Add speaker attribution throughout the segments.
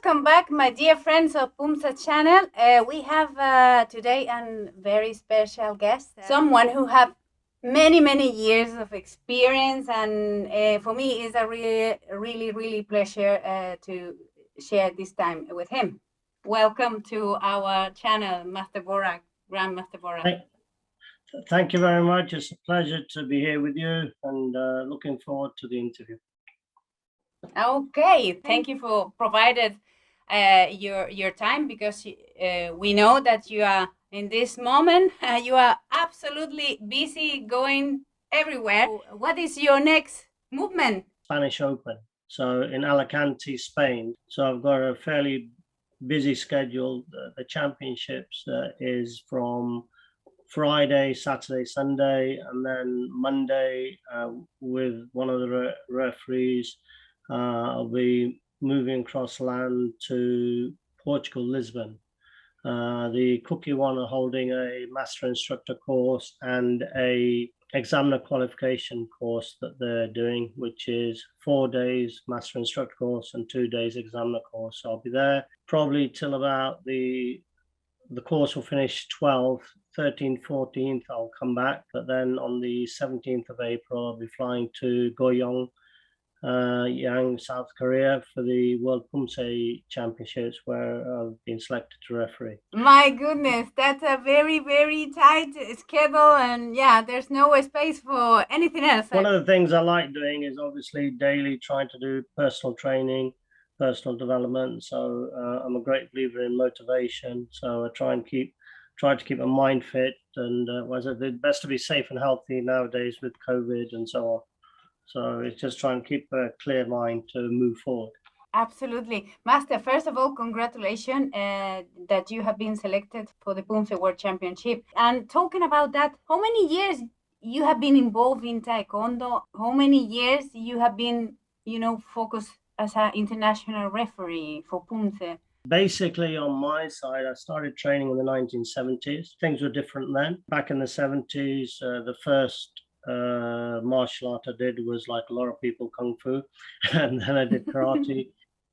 Speaker 1: Welcome back, my dear friends of Poomsae channel. We have today a very special guest, someone who have many years of experience, and for me is a really pleasure to share this time with him. Welcome to our channel, Master Vohra, Grandmaster Vohra.
Speaker 2: Thank you very much. It's a pleasure to be here with you, and looking forward to the interview.
Speaker 1: Okay, thank you for provided your time, because we know that you are in this moment you are absolutely busy going everywhere. What is your next movement?
Speaker 2: Spanish Open, so in Alicante, Spain. So I've got a fairly busy schedule. The championships is from Friday, Saturday, Sunday, and then Monday with one of the referees. I'll be moving across land to Portugal, Lisbon. The Cookie one are holding a master instructor course and a examiner qualification course that they're doing, which is 4 days master instructor course and 2 days examiner course. So I'll be there probably till about the course will finish 12th, 13th, 14th, I'll come back. But then on the 17th of April, I'll be flying to Goyong, Yang, South Korea for the World Poomsae Championships, where I've been selected to referee.
Speaker 1: My goodness, that's a very tight schedule, and yeah, there's no space for anything else.
Speaker 2: One of the things I like doing is obviously daily trying to do personal training, personal development. So I'm a great believer in motivation. So I try to keep my mind fit, and it's best to be safe and healthy nowadays with COVID and so on. So it's just trying to keep a clear mind to move forward.
Speaker 1: Absolutely. Master, first of all, congratulations that you have been selected for the Poomsae World Championship. And talking about that, how many years you have been involved in Taekwondo? How many years you have been, focused as an international referee for Poomsae?
Speaker 2: Basically, on my side, I started training in the 1970s. Things were different then. Back in the 70s, the first martial art I did was, like a lot of people, Kung Fu, and then I did karate.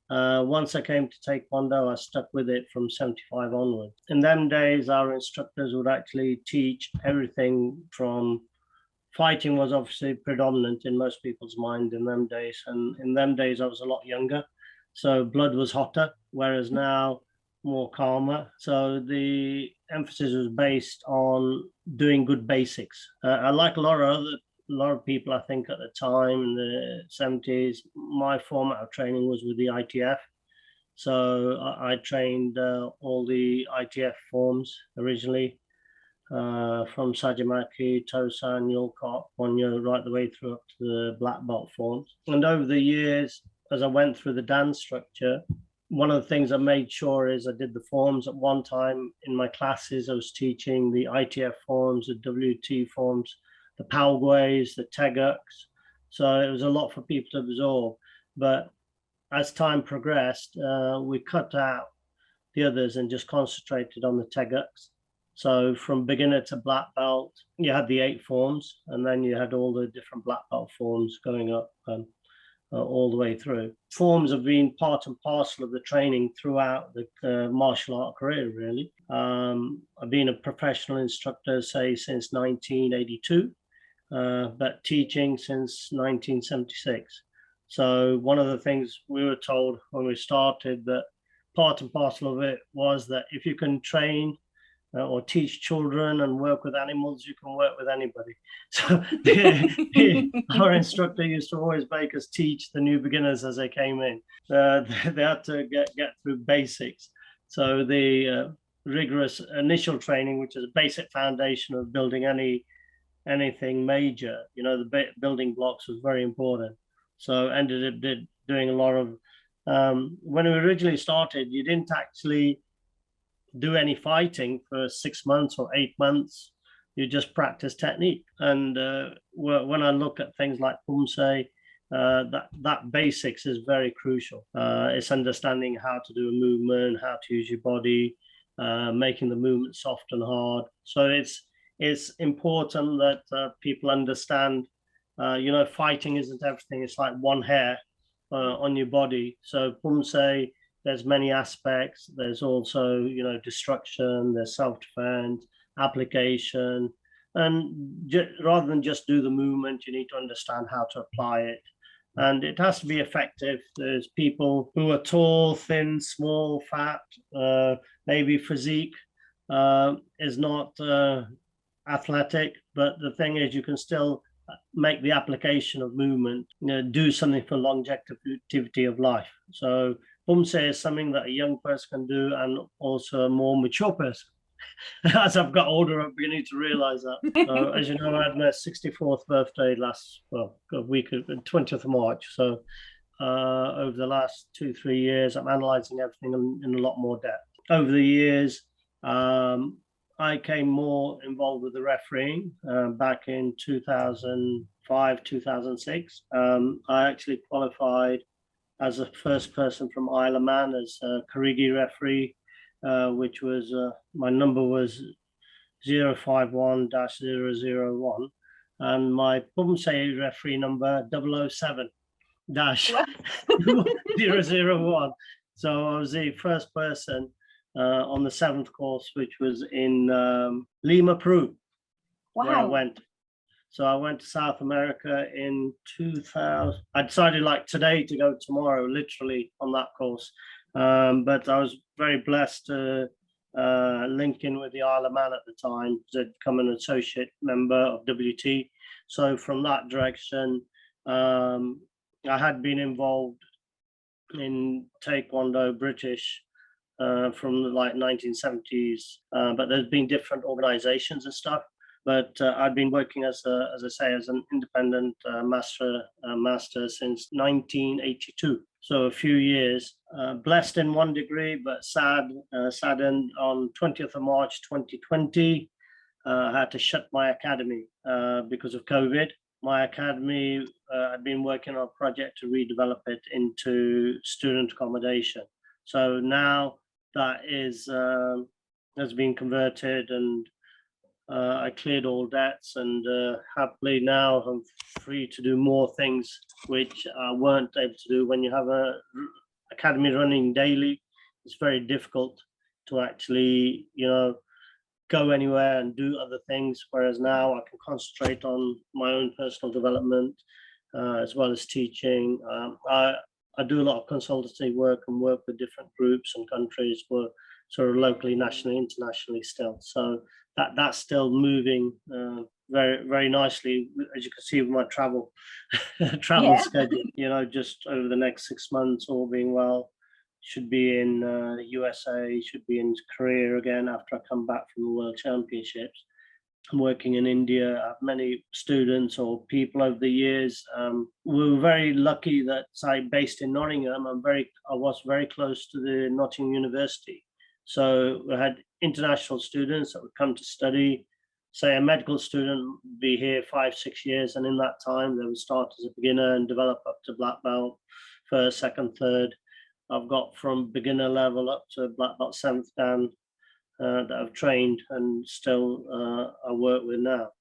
Speaker 2: Once I came to Taekwondo, I stuck with it from 75 onwards. In them days, our instructors would actually teach everything from fighting was obviously predominant in most people's mind in them days. And in them days, I was a lot younger, so blood was hotter, whereas now more calmer. So the emphasis was based on doing good basics. I like a lot of people, I think, at the time in the 70s, my format of training was with the ITF. So I trained all the ITF forms originally, from Sajimaki, Tosan, Yulkot, Ponyo, right the way through up to the black belt forms. And over the years, as I went through the dance structure, one of the things I made sure is I did the forms. At one time in my classes, I was teaching the ITF forms, the WT forms, the Palgues, the Teguks. So it was a lot for people to absorb. But as time progressed, we cut out the others and just concentrated on the Teguks. So from beginner to black belt, you had the 8 forms, and then you had all the different black belt forms going up all the way through. Forms have been part and parcel of the training throughout the martial art career, really. I've been a professional instructor, say, since 1982, but teaching since 1976. So one of the things we were told when we started, that part and parcel of it was that if you can train or teach children and work with animals, you can work with anybody. So our instructor used to always make us teach the new beginners as they came in. They had to get through basics. So the rigorous initial training, which is a basic foundation of building anything major, the building blocks, was very important. So ended up doing a lot of, when we originally started, you didn't actually do any fighting for 6 months or 8 months. You just practice technique. And when I look at things like Poomsae, that basics is very crucial. It's understanding how to do a movement, how to use your body, making the movement soft and hard. So it's important that people understand, fighting isn't everything. It's like one hair on your body. So Poomsae there's many aspects. There's also, you know, destruction, there's self-defense, application. And rather than just do the movement, you need to understand how to apply it. And it has to be effective. There's people who are tall, thin, small, fat, maybe physique is not athletic, but the thing is, you can still make the application of movement, you know, do something for longevity of life. So Poomsae is something that a young person can do, and also a more mature person. As I've got older, I'm beginning to realize that. So, as you know, I had my 64th birthday a week, 20th of March. So over the last 2-3 years, I'm analyzing everything in a lot more depth. Over the years, I came more involved with the refereeing back in 2005, 2006. I actually qualified as the first person from Isle of Man as a Karigi referee, which was, my number was 051-001, and my Poomsae referee number 007-001. So I was the first person on the 7th course, which was in Lima, Peru, where I went. So I went to South America in 2000. I decided like today to go tomorrow, literally on that course. But I was very blessed to link in with the Isle of Man at the time, to become an associate member of WT. So from that direction, I had been involved in Taekwondo British from the like 1970s, but there's been different organizations and stuff. But I've been working as I say, as an independent master since 1982. So a few years. Blessed in one degree, but saddened on 20th of March 2020. I had to shut my academy because of COVID. My academy, I've been working on a project to redevelop it into student accommodation. So now that has been converted, and I cleared all debts, and happily now I'm free to do more things which I weren't able to do. When you have a academy running daily, it's very difficult to actually, you know, go anywhere and do other things, whereas now I can concentrate on my own personal development as well as teaching. I do a lot of consultancy work and work with different groups and countries, for sort of locally, nationally, internationally still. So that's still moving very, very nicely, as you can see with my travel schedule. You know, just over the next 6 months, all being well, should be in the USA, should be in Korea again after I come back from the World Championships. I'm working in India. I have many students or people over the years. We were very lucky that, say, based in Nottingham, I was very close to the Nottingham University. So we had international students that would come to study. Say a medical student would be here 5-6 years, and in that time they would start as a beginner and develop up to black belt, first, second, third. I've got from beginner level up to black belt 7th dan that I've trained and still I work with now.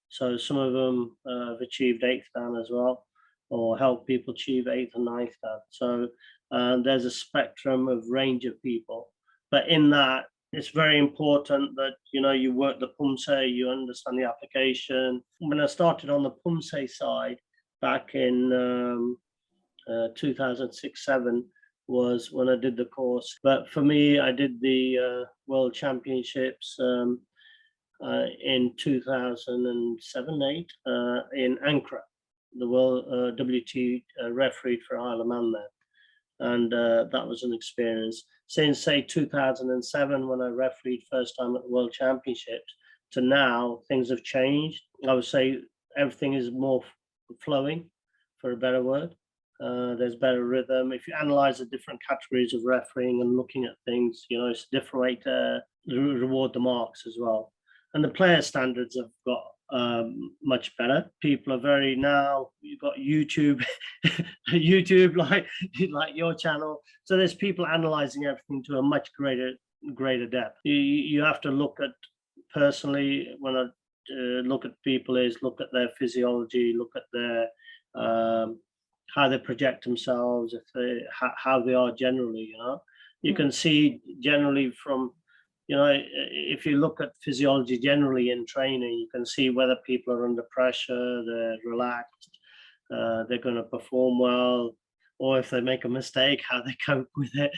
Speaker 2: So some of them have achieved 8th dan as well, or help people achieve 8th and 9th dan. So there's a spectrum of range of people. But in that, it's very important that, you know, you work the Poomsae, you understand the application. When I started on the Poomsae side back in 2006-07, was when I did the course. But for me, I did the World Championships in 2007-08 in Ankara. The World WT refereed for Isle of Man there, and that was an experience. Since say 2007, when I refereed first time at the World Championships, to now, things have changed. I would say everything is more flowing, for a better word. There's better rhythm. If you analyze the different categories of refereeing and looking at things, you know, it's a different way to reward the marks as well. And the player standards have got much better. People are very, now you've got YouTube, YouTube like your channel. So there's people analyzing everything to a much greater depth. You have to look at, personally, when I look at people, is look at their physiology, look at their how they project themselves, how they are generally, you know. You can see generally from, if you look at physiology generally in training, you can see whether people are under pressure, they're relaxed, they're going to perform well, or if they make a mistake, how they cope with it.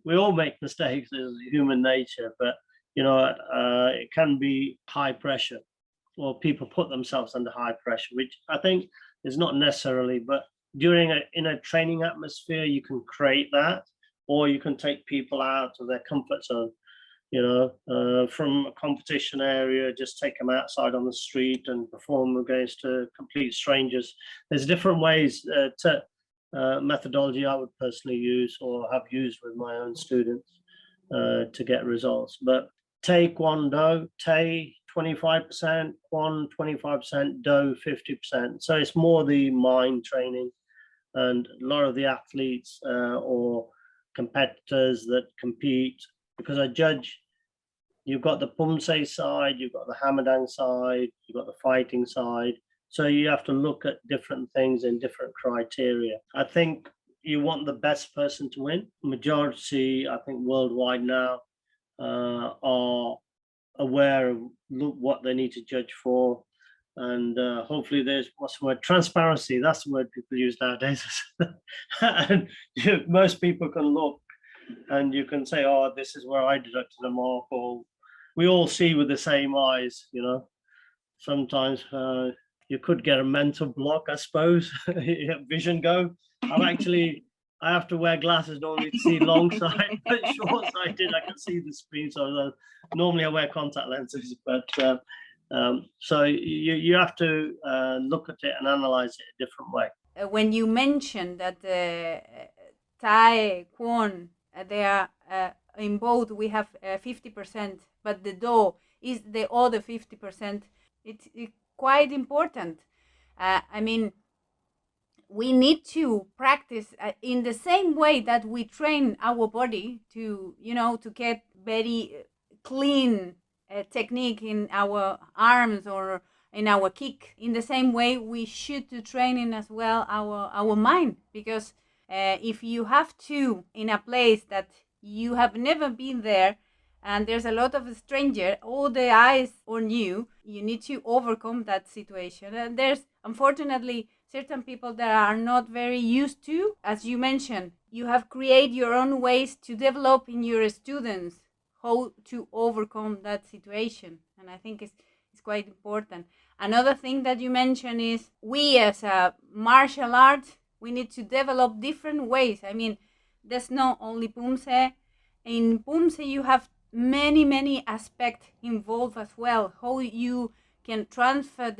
Speaker 2: We all make mistakes as human nature, but it can be high pressure, or people put themselves under high pressure, which I think is not necessarily, but in a training atmosphere, you can create that, or you can take people out of their comfort zone. From a competition area, just take them outside on the street and perform against complete strangers. There's different ways to methodology I would personally use or have used with my own students to get results. But Taekwondo, Tae 25%, Kwon 25%, Do 50%. So it's more the mind training, and a lot of the athletes or competitors that compete, because I judge, you've got the Poomsae side, you've got the Hamadang side, you've got the fighting side. So you have to look at different things in different criteria. I think you want the best person to win. Majority, I think, worldwide now are aware of what they need to judge for. And hopefully there's, what's the word, transparency. That's the word people use nowadays. And most people can look and you can say, oh, this is where I deducted a mark, or we all see with the same eyes. Sometimes you could get a mental block, I suppose. Vision go. I have to wear glasses normally to see long sight, but short sighted I can see the screen. So normally I wear contact lenses, but so you have to look at it and analyze it a different way.
Speaker 1: When you mentioned that Thai, Kwon, they are in both, we have 50%, but the Do is the other 50%. It's quite important. I mean, we need to practice in the same way that we train our body to, to get very clean technique in our arms or in our kick. In the same way, we should do training as well our mind, because if you have to in a place that you have never been there and there's a lot of stranger, all the eyes on you, you need to overcome that situation. And there's unfortunately certain people that are not very used to, as you mentioned, you have created your own ways to develop in your students how to overcome that situation. And I think it's quite important. Another thing that you mentioned is we as a martial art, we need to develop different ways. I mean, there's not only Poomsae. In Poomsae, you have many aspects involved as well. How you can transfer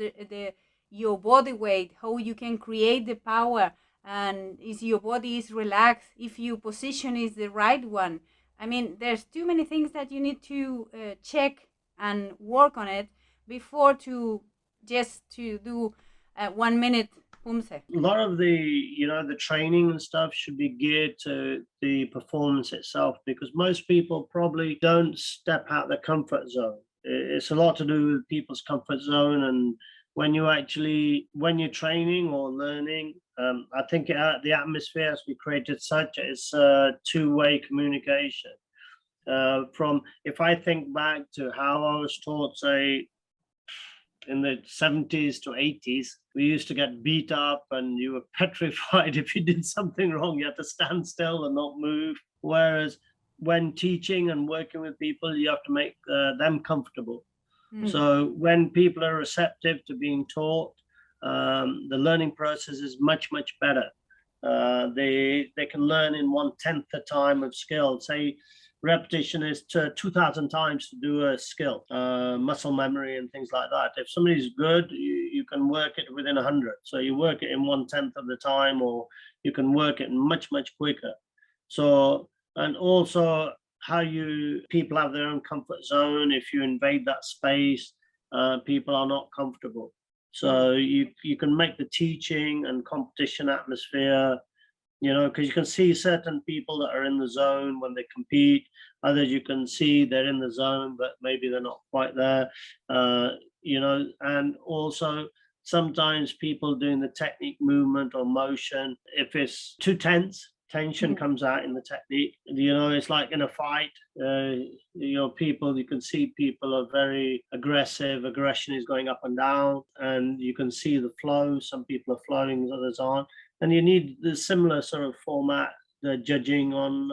Speaker 1: your body weight, how you can create the power, and if your body is relaxed, if your position is the right one. I mean, there's too many things that you need to check and work on it before to do 1 minute Poomsae.
Speaker 2: A lot of the training and stuff should be geared to the performance itself, because most people probably don't step out their comfort zone. It's a lot to do with people's comfort zone, and when you're training or learning, I think the atmosphere has to be created such it's a two-way communication. From, if I think back to how I was taught, say, in the 70s to 80s, we used to get beat up and you were petrified. If you did something wrong, you had to stand still and not move. Whereas when teaching and working with people, you have to make them comfortable. So when people are receptive to being taught, the learning process is much better. They can learn in 1/10 the time of skill. Say repetition is to 2,000 times to do a skill, muscle memory and things like that. If somebody's good, you can work it within 100. So you work it in 1/10 of the time, or you can work it much quicker. So, and also how people have their own comfort zone. If you invade that space, people are not comfortable. So you can make the teaching and competition atmosphere, because you can see certain people that are in the zone when they compete. Others you can see they're in the zone, but maybe they're not quite there. And also sometimes people doing the technique, movement or motion, if it's too tense, Tension comes out in the technique. It's like in a fight. People, you can see people are very aggressive. Aggression is going up and down, and you can see the flow. Some people are flowing, others aren't. And you need the similar sort of format, the judging on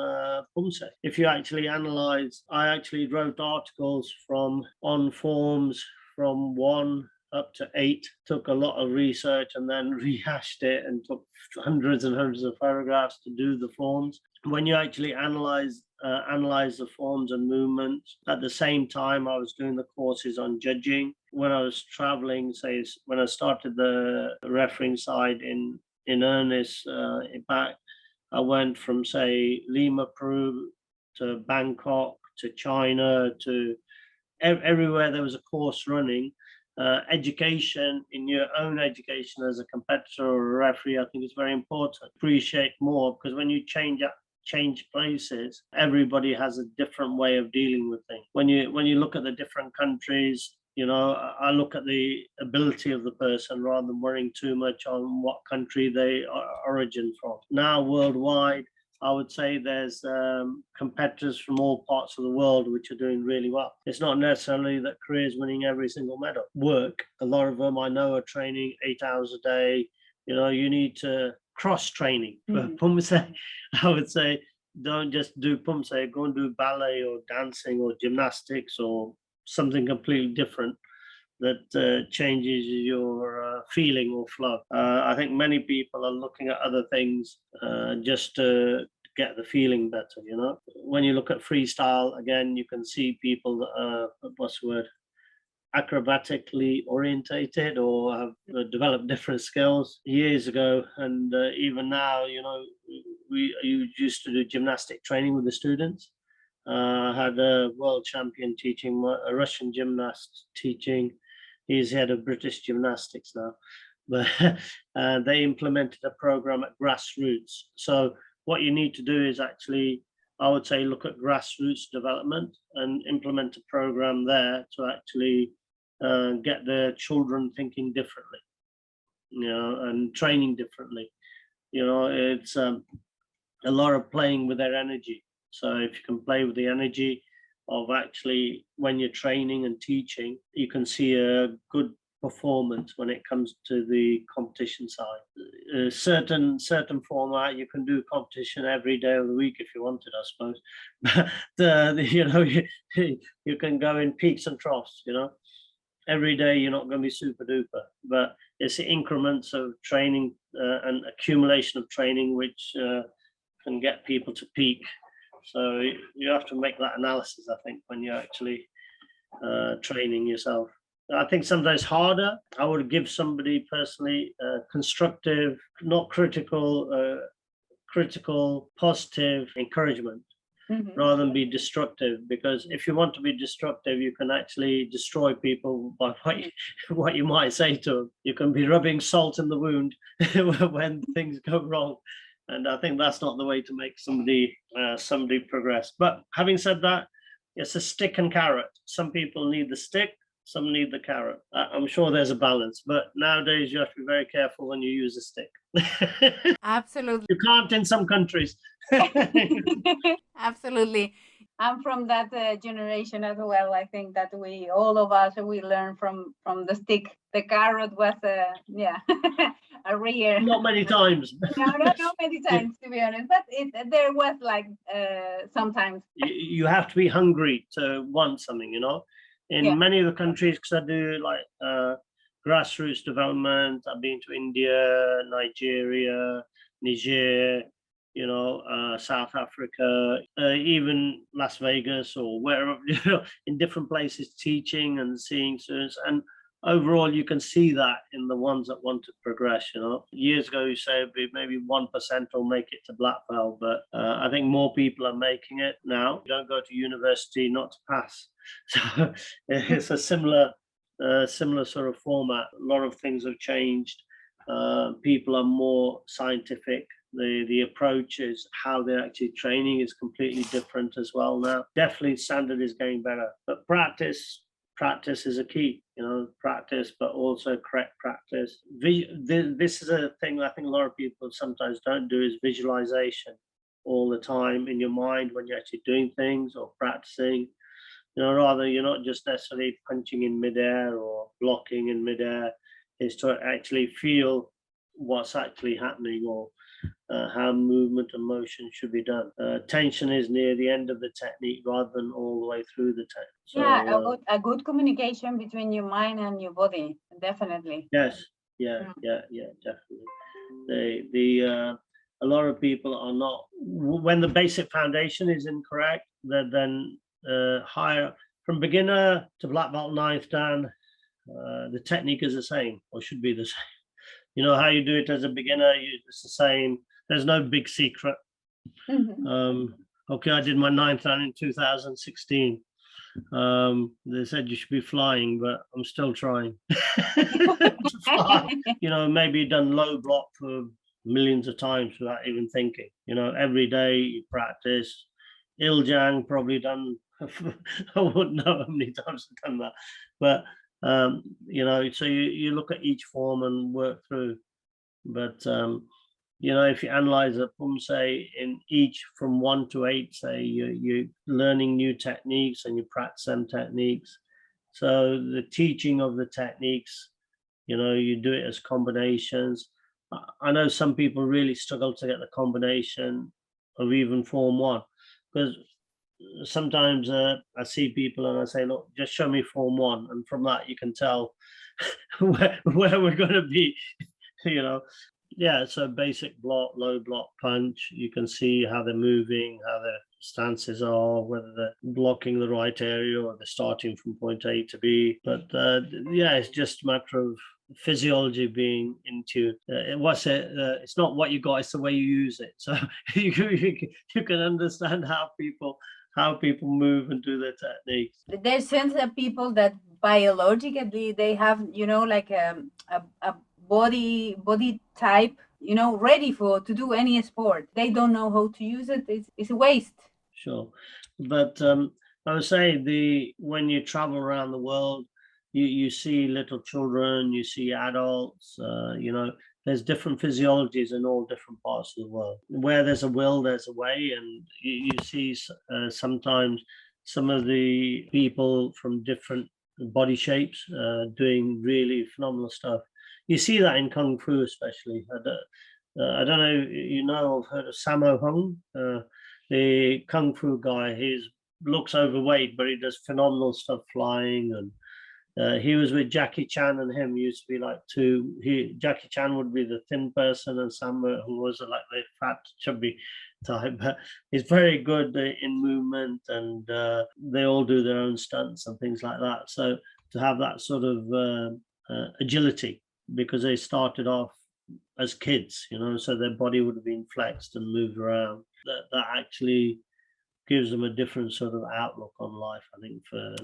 Speaker 2: Poomsae. If you actually analyze, I actually wrote articles on forms from 1 up to 8, took a lot of research and then rehashed it and took hundreds and hundreds of photographs to do the forms. When you actually analyze the forms and movements, at the same time I was doing the courses on judging. When I was traveling, say when I started the refereeing side in earnest, back, I went from, say, Lima, Peru, to Bangkok, to China, to everywhere there was a course running. Education, in your own education as a competitor or a referee, I think is very important. Appreciate more, because when you change places, everybody has a different way of dealing with things. When you look at the different countries, I look at the ability of the person rather than worrying too much on what country they are origin from. Now, worldwide, I would say there's competitors from all parts of the world which are doing really well. It's not necessarily that Korea is winning every single medal. Work, a lot of them I know are training 8 hours a day. You need to cross training. For Poomsae, I would say, don't just do Poomsae, go and do ballet or dancing or gymnastics or something completely different that changes your feeling or flow. I think many people are looking at other things just to get the feeling better. When you look at freestyle, again, you can see people that are, what's the word, acrobatically orientated or have developed different skills years ago. And even now, you used to do gymnastic training with the students. I had a world champion teaching, a Russian gymnast teaching. He's head of British gymnastics now. But they implemented a program at grassroots. So what you need to do is actually, I would say, look at grassroots development and implement a program there to actually get the children thinking differently, and training differently. It's a lot of playing with their energy. So if you can play with the energy of actually when you're training and teaching, you can see a good performance when it comes to the competition side. Certain format, you can do competition every day of the week if you wanted, I suppose. But you can go in peaks and troughs. Every day you're not going to be super duper, but it's the increments of training and accumulation of training which can get people to peak. So you have to make that analysis, I think, when you're actually training yourself. I think sometimes harder. I would give somebody personally constructive, not critical, positive encouragement rather than be destructive. Because if you want to be destructive, you can actually destroy people by what you might say to them. You can be rubbing salt in the wound when things go wrong. And I think that's not the way to make somebody progress. But having said that, it's a stick and carrot. Some people need the stick, some need the carrot. I'm sure there's a balance, but nowadays you have to be very careful when you use a stick.
Speaker 1: Absolutely.
Speaker 2: You can't in some countries.
Speaker 1: Absolutely. I'm from that generation as well. I think that all of us, we learn from the stick. The carrot was a rare.
Speaker 2: Not many times.
Speaker 1: Not many times, to be honest. But there was like sometimes.
Speaker 2: You have to be hungry to want something, In many of the countries, because I do like grassroots development. I've been to India, Nigeria, Niger, South Africa, even Las Vegas or wherever, in different places teaching and seeing students. And overall, you can see that in the ones that want to progress. Years ago, you say maybe 1% will make it to black belt, but I think more people are making it now. You don't go to university not to pass. So it's a similar sort of format. A lot of things have changed. People are more scientific. The approach is how they're actually training is completely different as well now. Definitely standard is getting better, but practice practice is a key, practice, but also correct practice. This is a thing I think a lot of people sometimes don't do, is visualization all the time in your mind when you're actually doing things or practicing. Rather, you're not just necessarily punching in midair or blocking in midair, is to actually feel what's actually happening, or how movement and motion should be done. Tension is near the end of the technique rather than all the way through the technique. So,
Speaker 1: yeah, a good communication between your mind and your body, definitely.
Speaker 2: yes, yeah, definitely. A lot of people are not, when the basic foundation is incorrect, then higher, from beginner to black belt ninth dan, the technique is the same, or should be the same. How you do it as a beginner, it's the same. There's no big secret. Okay, I did my ninth dan in 2016. They said you should be flying, but I'm still trying to fly. Maybe done low block for millions of times without even thinking. Every day you practice. Iljang probably done. I wouldn't know how many times I've done that, but so you look at each form and work through. But if you analyze a Poomsae in each from 1 to 8, say you're learning new techniques and you practice them techniques. So the teaching of the techniques, you do it as combinations. I know some people really struggle to get the combination of even form 1, because sometimes I see people and I say, look, just show me form 1, and from that you can tell where we're going to be. Yeah, so basic block, low block, punch. You can see how they're moving, how their stances are, whether they're blocking the right area or they're starting from point A to B. But yeah, it's just a matter of physiology being into it's not what you got, it's the way you use it. So you can understand how people move and do their techniques.
Speaker 1: There's certain people that biologically they have, like a body type, ready to do any sport. They don't know how to use it. It's a waste.
Speaker 2: Sure, but I would say when you travel around the world, you see little children, you see adults. There's different physiologies in all different parts of the world. Where there's a will, there's a way, and you see sometimes some of the people from different body shapes doing really phenomenal stuff. You see that in Kung Fu, especially. I don't know, I've heard of Sammo Hung, the Kung Fu guy. He looks overweight, but he does phenomenal stuff flying. And he was with Jackie Chan, and him used to be like two. Jackie Chan would be the thin person, and Sammo Hung was like the fat, chubby type. But he's very good in movement, and they all do their own stunts and things like that. So to have that sort of agility, because they started off as kids, so their body would have been flexed and moved around. That actually gives them a different sort of outlook on life, I think, for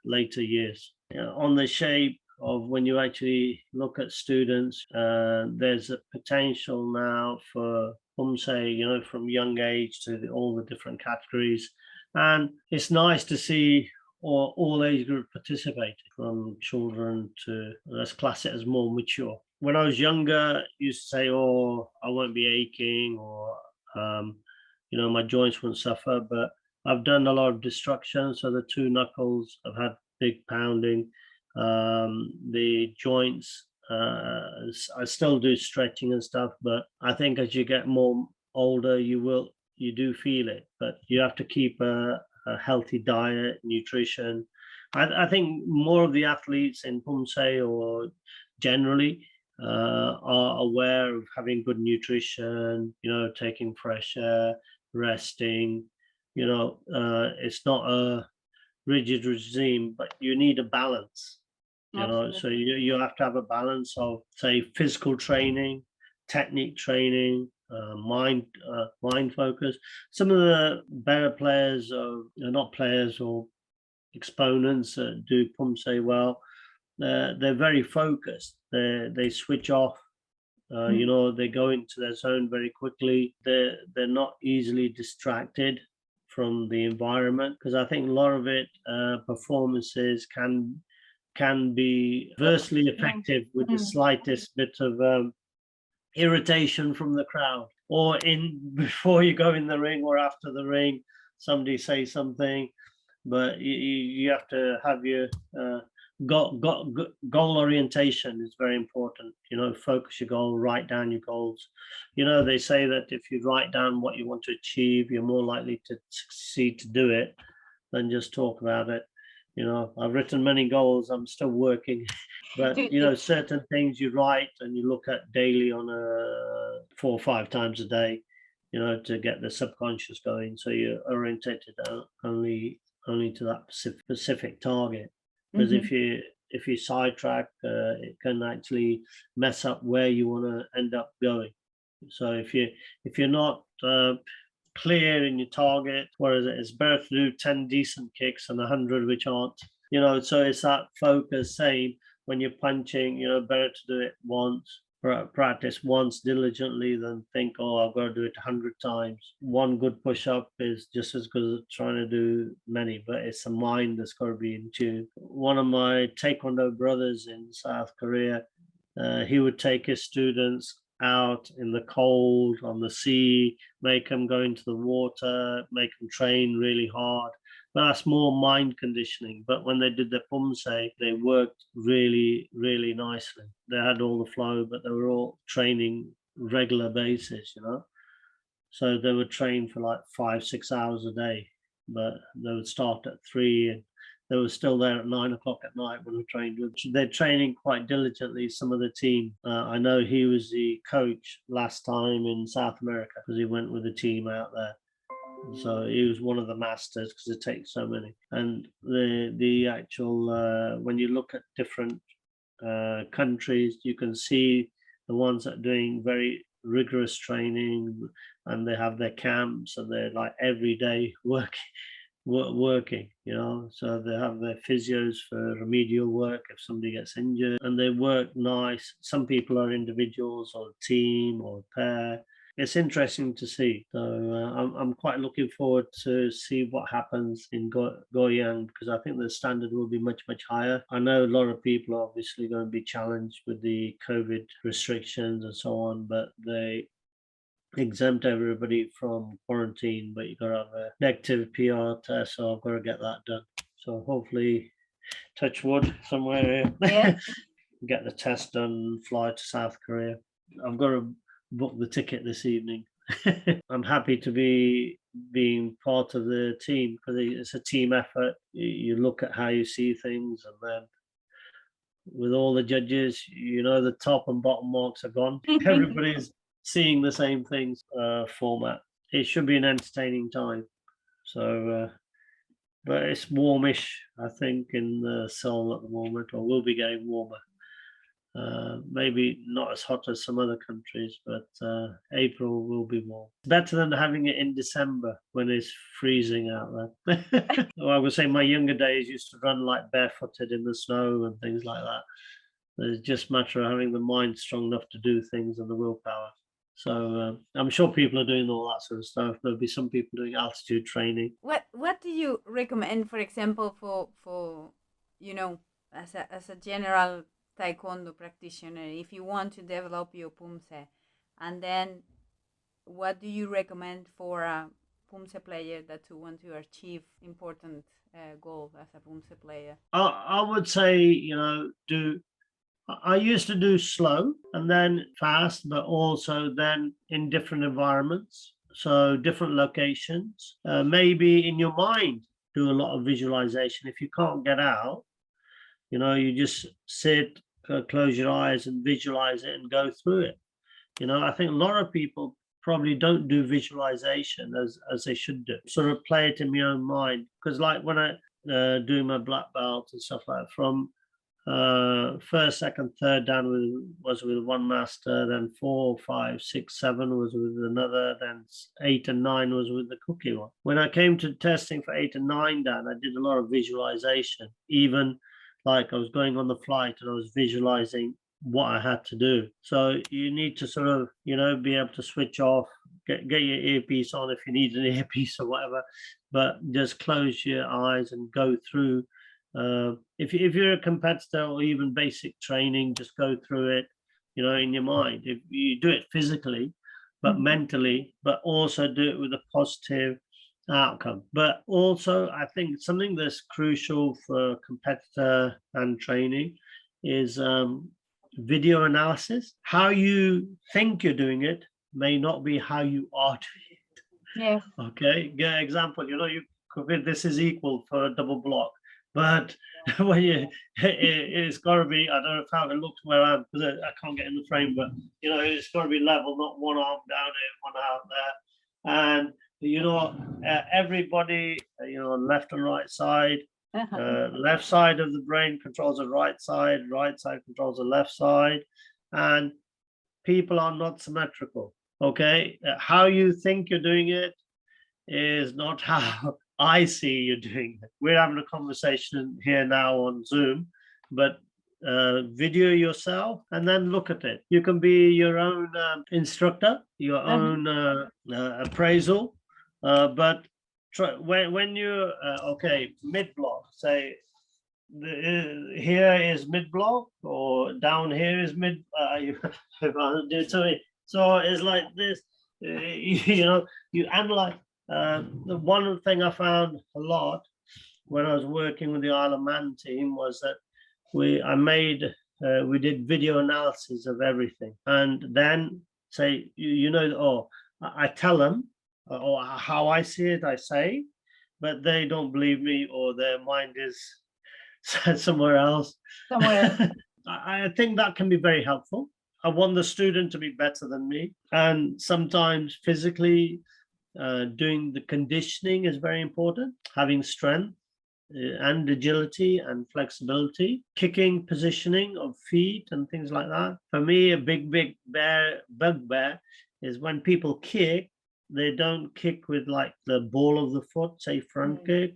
Speaker 2: later years. On the shape of when you actually look at students, there's a potential now for Poomsae, from young age to all the different categories. And it's nice to see all age group participating, from children to, let's class it as more mature. When I was younger, I used to say, oh, I won't be aching, or my joints won't suffer. But I've done a lot of destruction, so the 2 knuckles, I've had big pounding. The joints, I still do stretching and stuff, but I think as you get more older, you do feel it. But you have to keep a healthy diet, nutrition. I think more of the athletes in Poomsae, or generally, are aware of having good nutrition, taking fresh air, resting. It's not a rigid regime, but you need a balance. So you have to have a balance of, say, physical training, technique training, mind focus. Some of the better players, not players or exponents that do Poomsae well, they're very focused. They switch off. They go into their zone very quickly. They're not easily distracted from the environment, because I think a lot of it performances can be adversely effective with the slightest bit of irritation from the crowd, or in before you go in the ring or after the ring, somebody say something. But you have to have your goal orientation is very important. Focus your goal, write down your goals. They say that if you write down what you want to achieve, you're more likely to succeed to do it than just talk about it. I've written many goals, I'm still working, but certain things you write and you look at daily on a 4 or 5 times a day, to get the subconscious going, so you're orientated only to that specific target. Because if you sidetrack, it can actually mess up where you want to end up going. So if you're not clear in your target, what is it? It's better to do 10 decent kicks than 100 which aren't. So it's that focus, saying when you're punching, better to do it once, practice once diligently than think, oh, I've got to do it 100 times. One good push-up is just as good as trying to do many, but it's the mind that's got to be in tune. One of my Taekwondo brothers in South Korea, he would take his students out in the cold, on the sea, make them go into the water, make them train really hard. But that's more mind conditioning. But when they did their Poomsae, they worked really, really nicely. They had all the flow, but they were all training regular basis, So they would train for like 5-6 hours a day, but they would start at 3 and they were still there at 9 o'clock at night when we trained. They're training quite diligently, some of the team. I know he was the coach last time in South America because he went with the team out there. So he was one of the masters, because it takes so many. And the actual, when you look at different countries, you can see the ones that are doing very rigorous training, and they have their camps, and they're like every day working, so they have their physios for remedial work if somebody gets injured, and they work nice. Some people are individuals or a team or a pair. It's interesting to see. So I'm quite looking forward to see what happens in Goyang, because I think the standard will be much, much higher. I know a lot of people are obviously going to be challenged with the COVID restrictions and so on, but they exempt everybody from quarantine, but you got to have a negative PR test, so I've got to get that done. So hopefully, touch wood, somewhere
Speaker 1: Yeah.
Speaker 2: get the test done, fly to South Korea. I've got to book the ticket this evening. I'm happy to be being part of the team, because it's a team effort. You look at how you see things, and then with all the judges, the top and bottom marks are gone. Everybody's seeing the same things format. It should be an entertaining time. So, but it's warmish, I think, in Seoul at the moment, or will be getting warmer. Maybe not as hot as some other countries, but April will be warm. Better than having it in December when it's freezing out there. Well, I would say my younger days used to run like barefooted in the snow and things like that. It's just a matter of having the mind strong enough to do things and the willpower. So I'm sure people are doing all that sort of stuff. There'll be some people doing altitude training.
Speaker 1: What do you recommend, for example, for as a general Taekwondo practitioner, if you want to develop your Poomsae, and then what do you recommend for a Poomsae player that you want to achieve important goal as a Poomsae player?
Speaker 2: I would say, I used to do slow and then fast, but also then in different environments, so different locations. Maybe in your mind, do a lot of visualization. If you can't get out, you just sit, close your eyes and visualize it and go through it. I think a lot of people probably don't do visualization as they should do. Sort of play it in my own mind, because like when I do my black belt and stuff like that, from first, second, third dan was with one master, then 4, 5, 6, 7 was with another, then 8 and 9 was with the cookie one. When I came to testing for 8 and 9 dan, I did a lot of visualization. Even like I was going on the flight and I was visualizing what I had to do. So you need to sort of, be able to switch off, get your earpiece on if you need an earpiece or whatever, but just close your eyes and go through. If you're a competitor or even basic training, just go through it, in your mind. If you do it physically, but mentally, but also do it with a positive outcome. But also, I think something that's crucial for competitor and training is video analysis. How you think you're doing it may not be how you are doing it.
Speaker 1: Yes.
Speaker 2: Okay. Get example. You could this is equal for a double block, but when it's got to be. I don't know how it looks where I'm because I can't get in the frame, but it's got to be level, not one arm down here, one arm there, and everybody, left and right side. Left side of the brain controls the right side controls the left side, and people are not symmetrical. Okay, how you think you're doing it is not how I see you doing it. We're having a conversation here now on Zoom, but video yourself and then look at it. You can be your own instructor, your own appraisal, but when you mid block, say here is mid block or down here is mid. So it's like this. You analyze. The one thing I found a lot when I was working with the Isle of Man team was that we did video analysis of everything, and then say I tell them or how I see it, I say, but they don't believe me or their mind is somewhere else. I think that can be very helpful. I want the student to be better than me, and sometimes physically doing the conditioning is very important. Having strength and agility and flexibility, kicking, positioning of feet and things like that. For me, a big bugbear is when people kick, they don't kick with like the ball of the foot, say front kick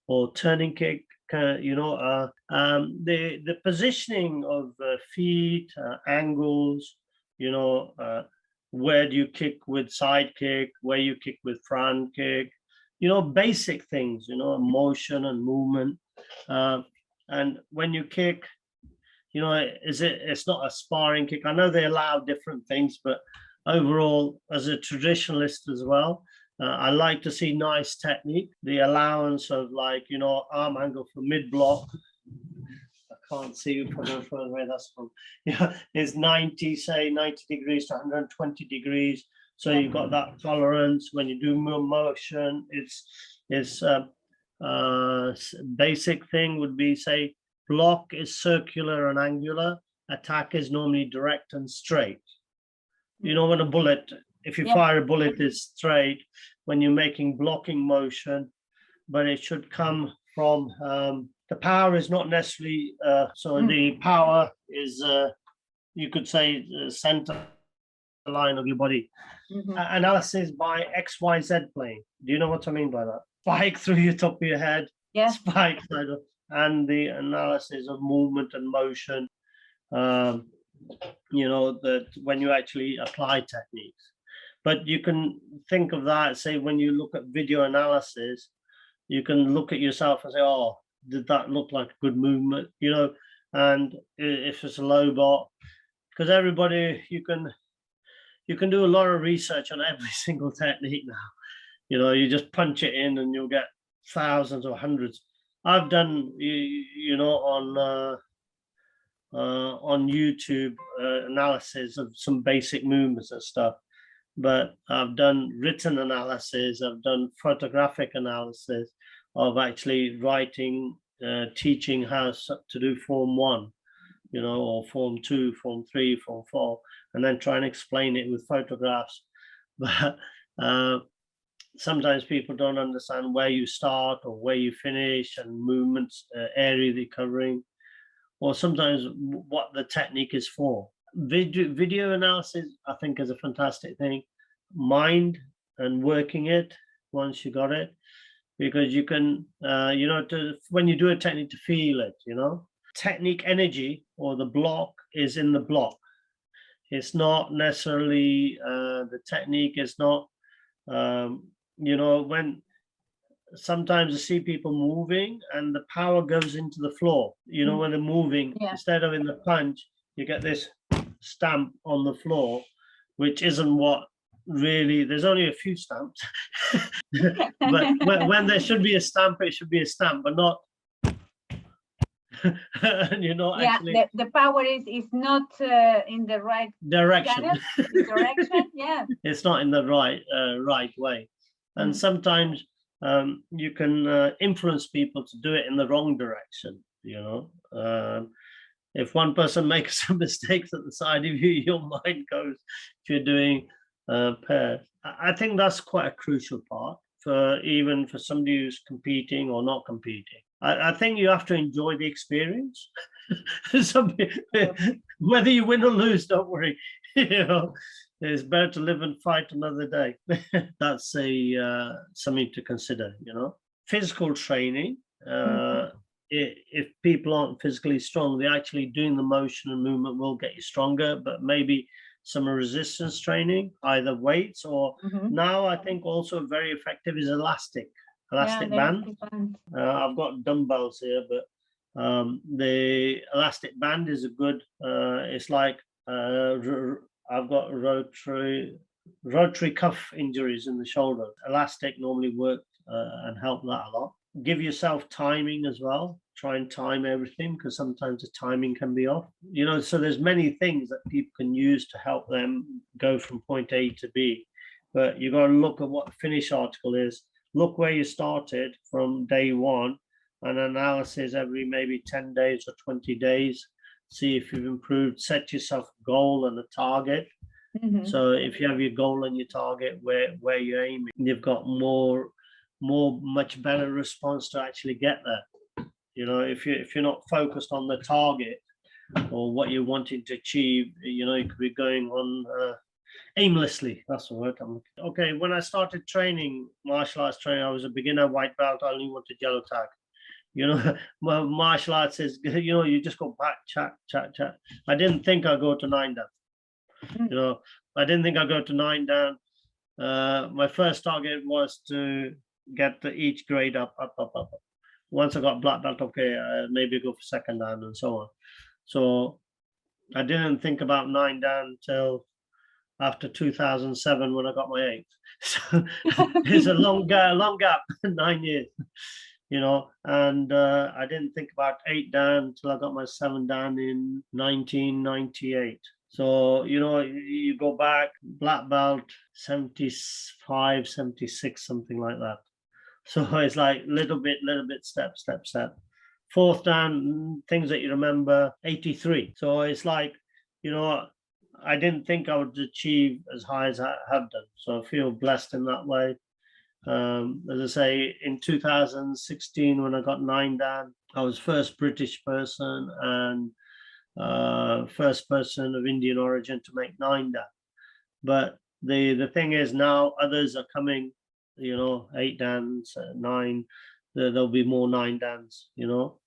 Speaker 2: or turning kick. The positioning of feet, angles, where do you kick with side kick, where you kick with front kick, basic things, motion and movement. And when you kick, it's not a sparring kick. I know they allow different things, but overall, as a traditionalist as well, I like to see nice technique, the allowance of arm angle for mid block. I can't see you from further away. That's from is 90 degrees to 120 degrees. So you've got that tolerance when you do motion. It's basic thing would be say block is circular and angular. Attack is normally direct and straight. When a bullet, if you fire a bullet, is straight when you're making blocking motion, but it should come from the power is not necessarily the power is you could say the center line of your body. Analysis by XYZ plane. Do you know what I mean by that? Spike through your top of your head, spike, and the analysis of movement and motion. That when you actually apply techniques. But you can think of that, say, when you look at video analysis, you can look at yourself and say, oh, did that look like a good movement? And if it's a low bot, because everybody, you can do a lot of research on every single technique now. You just punch it in and you'll get thousands or hundreds. I've done, on YouTube analysis of some basic movements and stuff, but I've done written analysis, I've done photographic analysis of actually writing, teaching how to do form 1, or form 2, form 3, form 4, and then try and explain it with photographs. But sometimes people don't understand where you start or where you finish and movements, area they're covering, or sometimes what the technique is for. Video analysis, I think, is a fantastic thing. Mind and working it once you got it, because you can, when you do a technique, to feel it, Technique energy or the block is in the block. It's not necessarily, the technique is not You know, when sometimes I see people moving and the power goes into the floor. You know, when they're moving,
Speaker 1: Yeah.
Speaker 2: instead of in the punch, you get this stamp on the floor, which isn't what really, there's only a few stamps. But when there should be a stamp, it should be a stamp, but not, you know,
Speaker 1: Yeah,
Speaker 2: actually
Speaker 1: the power is not in the right
Speaker 2: direction.
Speaker 1: channel, direction. Yeah.
Speaker 2: It's not in the right way. And sometimes you can influence people to do it in the wrong direction, you know. If one person makes some mistakes at the side of you, your mind goes, if you're doing pairs. I think that's quite a crucial part for even for somebody who's competing or not competing. I think you have to enjoy the experience. Whether you win or lose, don't worry. You know, it's better to live and fight another day. That's a something to consider. You know, physical training. If people aren't physically strong, they're actually doing the motion and movement will get you stronger. But maybe some resistance training, either weights or now I think also very effective is elastic band. I've got dumbbells here, but the elastic band is a good. It's like I've got rotary cuff injuries in the shoulder. Elastic normally worked and helped that a lot. Give yourself timing as well. Try and time everything because sometimes the timing can be off. You know, so there's many things that people can use to help them go from point A to B. But you got to look at what the finish article is. Look where you started from day one, an analysis every maybe 10 days or 20 days. See if you've improved. Set yourself a goal and a target. So if you have your goal and your target where you're aiming, you've got much better response to actually get there. You know, if you're not focused on the target or what you're wanting to achieve, you know, you could be going on aimlessly. That's the word I'm looking. Okay, when I started training, martial arts training, I was a beginner white belt. I only wanted yellow tag. You know, well, martial arts is, you know, you just go back, chat. I didn't think I'd go to 9 dan. You know, I didn't think I'd go to 9 dan. My first target was to get each grade up. Once I got black belt, okay, maybe go for 2nd dan and so on. So I didn't think about 9 dan until after 2007 when I got my 8th. So it's a long gap, 9 years, you know, and I didn't think about 8 dan until I got my 7 dan in 1998. So, you know, you go back, black belt, 75, 76, something like that. So it's like little bit, step. 4th dan, things that you remember, 83. So it's like, you know, I didn't think I would achieve as high as I have done. So I feel blessed in that way. As I say, in 2016, when I got 9 dan, I was first British person and first person of Indian origin to make 9 dan. But the thing is now others are coming, you know, 8 dans, 9. There'll be more 9 dans, you know.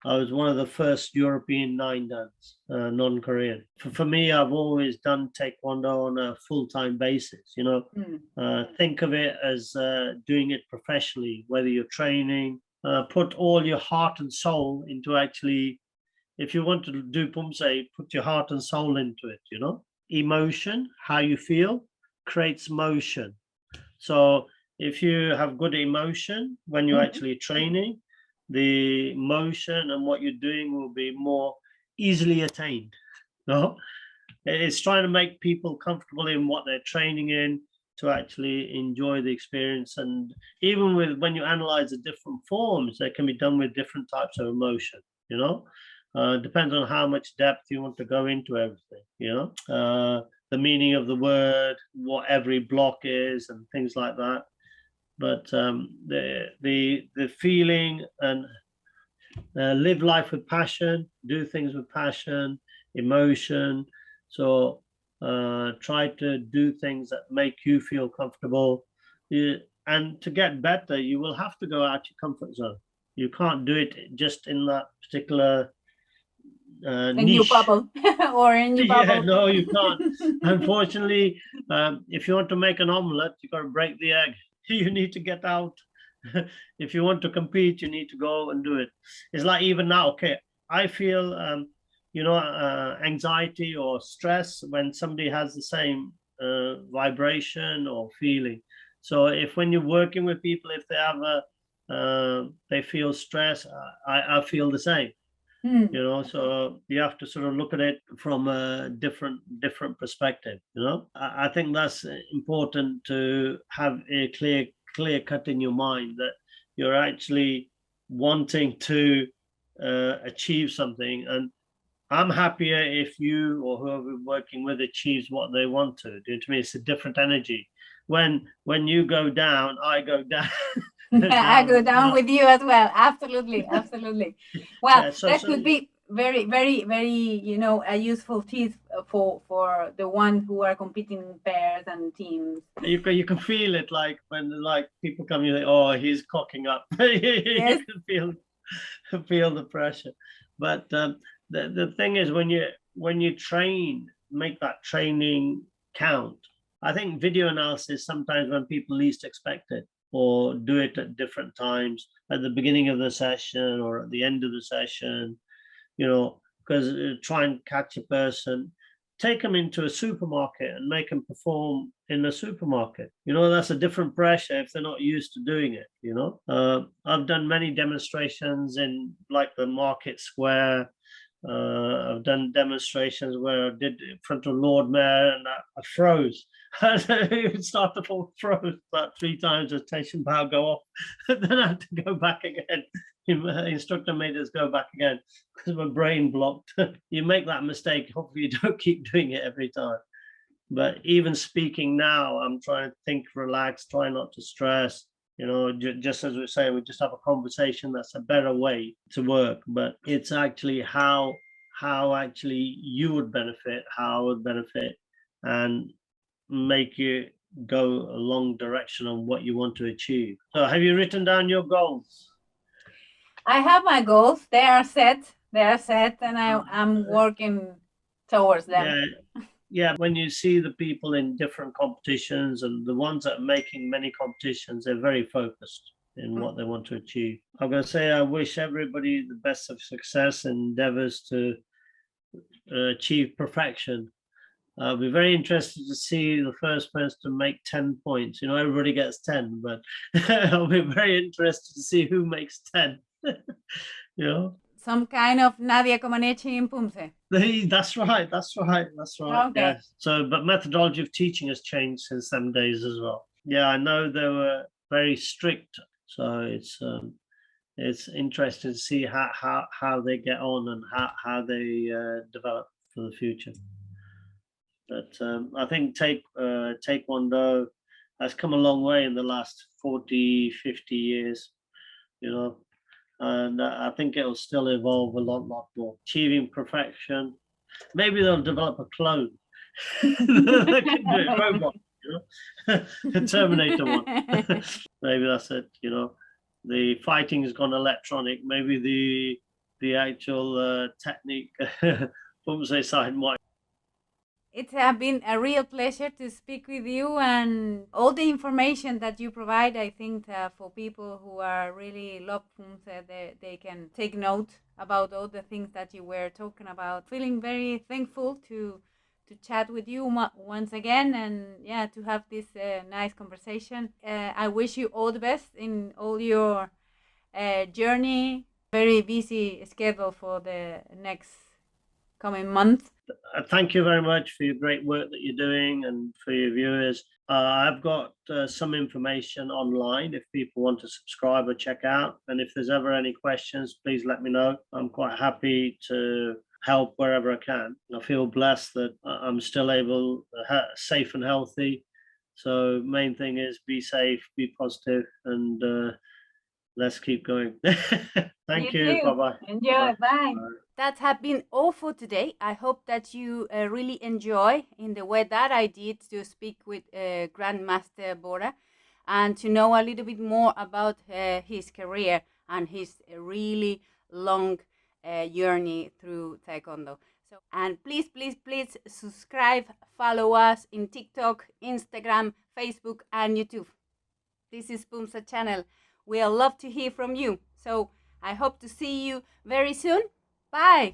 Speaker 2: I was one of the first European 9 dans, non-Korean. For me, I've always done Taekwondo on a full-time basis, you know. Think of it as doing it professionally, whether you're training, put all your heart and soul into actually, if you want to do Poomsae, put your heart and soul into it, you know. Emotion, how you feel, creates motion. So if you have good emotion when you're actually training, the motion and what you're doing will be more easily attained. No, it's trying to make people comfortable in what they're training in to actually enjoy the experience. And even with when you analyze the different forms, they can be done with different types of emotion, you know. Depends on how much depth you want to go into everything, you know, the meaning of the word, what every block is and things like that. But the feeling and live life with passion, do things with passion, emotion. So try to do things that make you feel comfortable. And to get better, you will have to go out your comfort zone. You can't do it just in that particular
Speaker 1: in your bubble or in your bubble.
Speaker 2: Yeah, no, you can't. Unfortunately, If you want to make an omelette, you got to break the egg. You need to get out. If you want to compete, you need to go and do it. It's like even now, okay, I feel, anxiety or stress when somebody has the same vibration or feeling. So if when you're working with people, if they have they feel stress, I feel the same. So you have to sort of look at it from a different perspective. I think that's important to have a clear cut in your mind that you're actually wanting to achieve something. And I'm happier if you or whoever you're working with achieves what they want to do. To me, it's a different energy. When you go down, I go down.
Speaker 1: I go down with you as well. Absolutely, absolutely. Well,
Speaker 2: Yeah,
Speaker 1: that could be very, very, very, a useful tip for the one who are competing in pairs and teams.
Speaker 2: You can feel it, like when like people come, you think, oh, he's cocking up.
Speaker 1: Yes.
Speaker 2: You can feel the pressure. But the thing is, when you train, make that training count. I think video analysis sometimes when people least expect it, or do it at different times, at the beginning of the session or at the end of the session, because try and catch a person, take them into a supermarket and make them perform in a supermarket. That's a different pressure if they're not used to doing it. I've done many demonstrations in like the market square. I've done demonstrations where I did in front of Lord Mayor, and I froze. It would start to fall, froze about 3 times, the tension power go off. Then I had to go back again. The instructor made us go back again because my brain blocked. You make that mistake. Hopefully, you don't keep doing it every time. But even speaking now, I'm trying to think relaxed, try not to stress. Just as we're saying, we just have a conversation. That's a better way to work. But it's actually how actually you would benefit, how I would benefit, and make you go a long direction on what you want to achieve. So have you written down your goals?
Speaker 1: I have my goals. They are set. And I'm working towards them.
Speaker 2: Yeah, when you see the people in different competitions and the ones that are making many competitions, they're very focused in what they want to achieve. I'm going to say I wish everybody the best of success and endeavors to achieve perfection. I'll be very interested to see the first person to make 10 points. Everybody gets 10, but I'll be very interested to see who makes 10.
Speaker 1: Some kind of Nadia Comaneci in Poomsae.
Speaker 2: That's right.
Speaker 1: Okay.
Speaker 2: Yeah. So, but methodology of teaching has changed since them days as well. Yeah, I know they were very strict. So it's interesting to see how they get on and how they develop for the future. But I think Taekwondo has come a long way in the last 40, 50 years, and I think it'll still evolve a lot more. Achieving perfection. Maybe they'll develop a clone. They can do it, robot, a Terminator one. Maybe that's it, The fighting has gone electronic. Maybe the actual technique, Poomsae side might.
Speaker 1: It has been a real pleasure to speak with you, and all the information that you provide. I think for people who are really love Poomsae, they can take note about all the things that you were talking about. Feeling very thankful to chat with you once again, and to have this nice conversation. I wish you all the best in all your journey. Very busy schedule for the next coming month.
Speaker 2: Thank you very much for your great work that you're doing and for your viewers. I've got some information online if people want to subscribe or check out. And if there's ever any questions, please let me know. I'm quite happy to help wherever I can. I feel blessed that I'm still able, safe and healthy. So main thing is be safe, be positive, and let's keep going. Thank you. Bye-bye.
Speaker 1: Enjoy. Bye. That has been all for today. I hope that you really enjoy in the way that I did to speak with Grandmaster Vohra and to know a little bit more about his career and his really long journey through Taekwondo. And please, please, please subscribe, follow us in TikTok, Instagram, Facebook, and YouTube. This is Poomsae channel. We'll love to hear from you. So I hope to see you very soon. Bye.